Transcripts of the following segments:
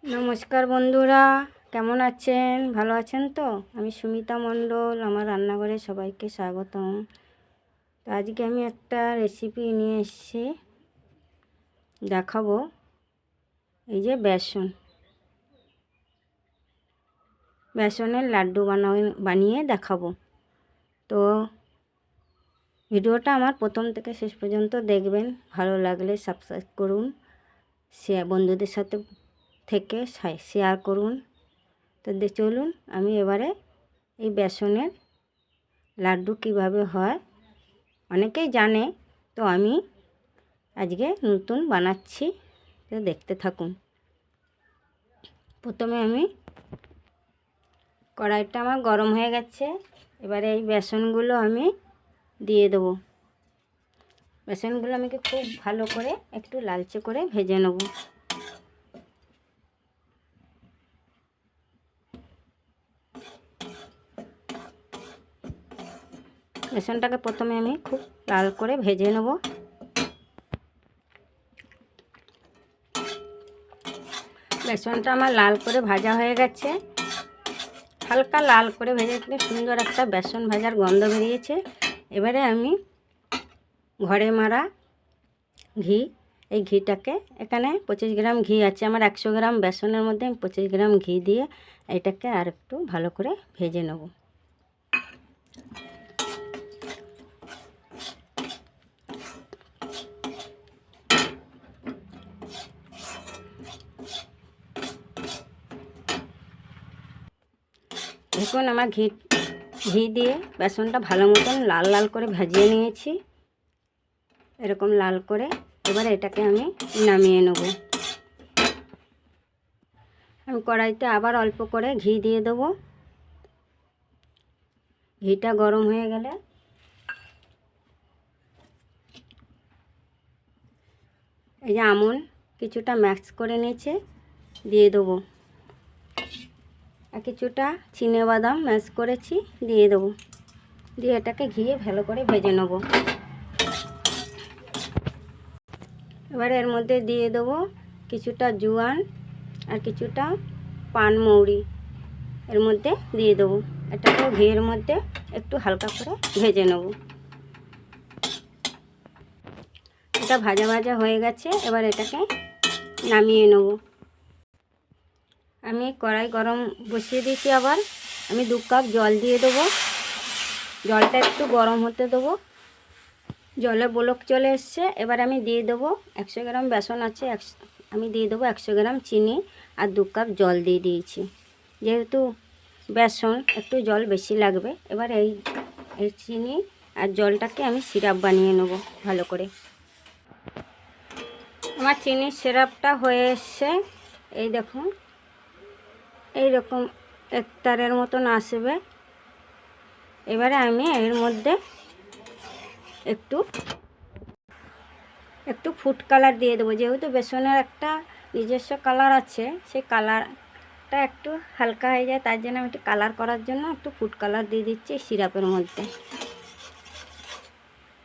নমস্কার বন্ধুরা, কেমন আছেন? ভালো আছেন তো? আমি সুমিতা মণ্ডল, আমার রান্নাঘরে সবাইকে স্বাগতম। তো আজকে আমি একটা রেসিপি নিয়ে এসেছি, দেখাবো। এই যে বেসনের লাড্ডু বানিয়ে দেখাবো। তো ভিডিওটা আমার প্রথম থেকে শেষ পর্যন্ত দেখবেন। ভালো লাগলে সাবস্ক্রাইব করুন, বন্ধুদের সাথে থেকে শেয়ার করুন। তো চলুন, আমি এবারে এই বেসনের লাড্ডু কিভাবে হয় অনেকেই জানে, তো আমি আজকে নতুন বানাচ্ছি, তো দেখতে থাকুন। প্রথমে আমি কড়াইটা আমার গরম হয়ে গেছে, এবারে এই বেসনগুলো আমি দিয়ে দেবো। বেসনগুলো আমাকে খুব ভালো করে একটু লালচে করে ভেজে নেব। বেসনটাকে প্রথমে আমি খুব লাল করে ভেজে নেব। বেসনটা আমার লাল করে ভাজা হয়ে গেছে, হালকা লাল করে ভেজে সুন্দর একটা বেসন ভাজার গন্ধ বেরিয়েছে। এবারে আমি ঘরে মারা ঘি, এই ঘিটাকে, এখানে 25 গ্রাম ঘি আছে আমার 100 গ্রাম বেসনের মধ্যে, আমি 25 গ্রাম ঘি দিয়ে এটাকে আর একটু ভালো করে ভেজে নেব। দেখুন আমার ঘি দিয়ে বেসনটা ভালো মতন লাল লাল করে ভাজিয়ে নিয়েছি, এরকম লাল করে। এবারে এটাকে আমি নামিয়ে নেব। আমি কড়াইতে আবার অল্প করে ঘি দিয়ে দেবো। ঘিটা গরম হয়ে গেলে এই যে আমন্ড কিছুটা ম্যাক্স করে নিয়েছে দিয়ে দেবো, আর কিছুটা চিনেবাদাম ম্যাশ করেছি দিয়ে দেবো। দিয়ে এটাকে ঘিয়ে ভালো করে ভেজে নেব। এবারে এর মধ্যে দিয়ে দেবো কিছুটা জোয়ান আর কিছুটা পানমৌরি, এর মধ্যে দিয়ে দেবো। এটাকে ঘিয়ের মধ্যে একটু হালকা করে ভেজে নেব। এটা ভাজা ভাজা হয়ে গেছে, এবার এটাকে নামিয়ে নেব। আমি কড়াই গরম বসিয়ে দিয়েছি, আবার আমি 2 কাপ জল দিয়ে দেবো। জলটা একটু গরম হতে দেবো। জলে বলক চলে এসছে, এবার আমি দিয়ে দেবো 100 গ্রাম বেসন আছে, আমি দিয়ে দেবো 100 গ্রাম চিনি আর 2 কাপ জল দিয়ে দিয়েছি। যেহেতু বেসন একটু জল বেশি লাগবে। এবার এই চিনি আর জলটাকে আমি সিরাপ বানিয়ে নেব ভালো করে। আমার চিনির সিরাপটা হয়ে এসছে, এই দেখুন এইরকম একতারের মতন আসবে। এবারে আমি এর মধ্যে একটু ফুড কালার দিয়ে দেবো। যেহেতু বেসনের একটা নিজস্ব কালার আছে, সেই কালারটা একটু হালকা হয়ে যায়, তার জন্য আমি একটু কালার করার জন্য একটু ফুড কালার দিয়ে দিচ্ছি সিরাপের মধ্যে,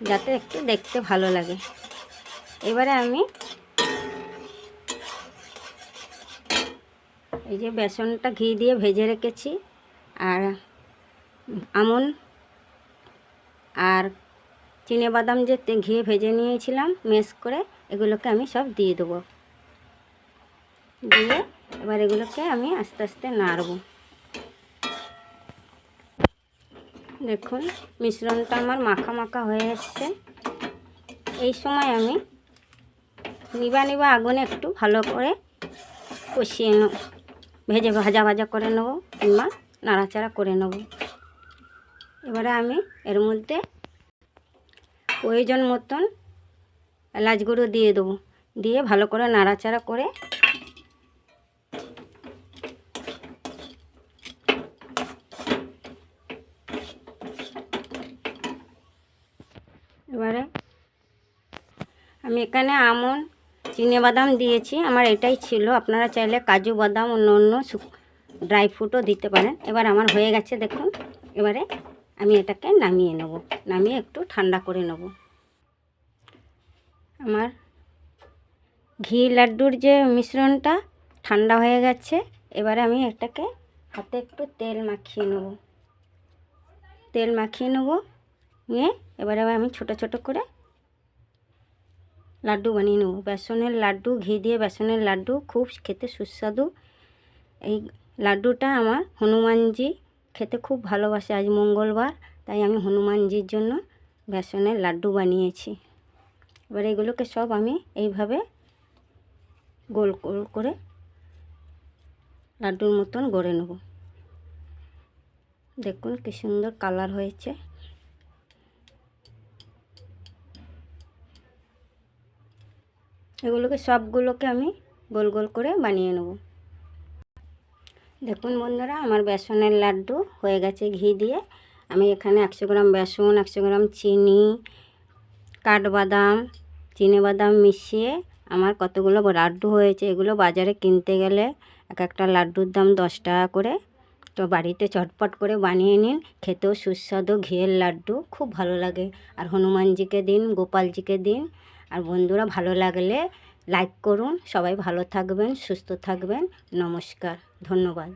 যাতে একটু দেখতে ভালো লাগে। এবারে আমি এই যে বেসনটা ঘি দিয়ে ভেজে রেখেছি, আর আমন্ড আর চিনেবাদাম যে ঘিয়ে ভেজে নিয়েছিলাম মেশ করে, এগুলোকে আমি সব দিয়ে দেবো। দিয়ে এবার এগুলোকে আমি আস্তে আস্তে নাড়ব। দেখুন মিশ্রণটা আমার মাখা মাখা হয়ে এসছে। এই সময় আমি নিবা আগুনে একটু ভালো করে কষিয়ে ভাজা ভাজা করে নেব, কিংবা নাড়াচাড়া করে নেব। এবারে আমি এর মধ্যে প্রয়োজন মতন এলাচ গুঁড়ো দিয়ে দেবো, দিয়ে ভালো করে নাড়াচাড়া করে এবারে আমি এখানে আমন্ড চিনেবাদাম দিয়েছি, আমার এটাই ছিল। আপনারা চাইলে কাজু বাদাম অন্য অন্য ড্রাই ফ্রুটও দিতে পারেন। এবার আমার হয়ে গেছে দেখুন। এবারে আমি এটাকে নামিয়ে নেব, নামিয়ে একটু ঠান্ডা করে নেব। আমার ঘি লাড্ডুর যে মিশ্রণটা ঠান্ডা হয়ে গেছে। এবারে আমি এটাকে হাতে একটু তেল মাখিয়ে নেব। নিয়ে এবারে আমি ছোট ছোট করে লাড্ডু বানিয়ে নেব। বেসনের লাড্ডু, ঘি দিয়ে বেসনের লাড্ডু খুব খেতে সুস্বাদু। এই লাড্ডুটা আমার হনুমানজি খেতে খুব ভালোবাসে। আজ মঙ্গলবার, তাই আমি হনুমানজির জন্য বেসনের লাড্ডু বানিয়েছি। এবার এগুলোকে সব আমি এইভাবে গোল গোল করে লাড্ডুর মতন গড়ে নেব। দেখুন কি সুন্দর কালার হয়েছে। এগুলোকে সবগুলোকে আমি গোল গোল করে বানিয়ে নেব। দেখুন বন্ধুরা, আমার বেসনের লাড্ডু হয়ে গেছে ঘি দিয়ে। আমি এখানে 100 গ্রাম বেসন, 100 গ্রাম চিনি, কাঠবাদাম, চিনেবাদাম মিশিয়ে আমার কতগুলো লাড্ডু হয়েছে। এগুলো বাজারে কিনতে গেলে এক একটা লাড্ডুর দাম 10 টাকা করে। তো বাড়িতে চটপট করে বানিয়ে নিন, খেতেও সুস্বাদু ঘিয়ের লাড্ডু খুব ভালো লাগে। আর হনুমানজিকে দিন, গোপালজিকে দিন। আর বন্ধুরা, ভালো লাগলে লাইক করুন। সবাই ভালো থাকবেন, সুস্থ থাকবেন। নমস্কার, ধন্যবাদ।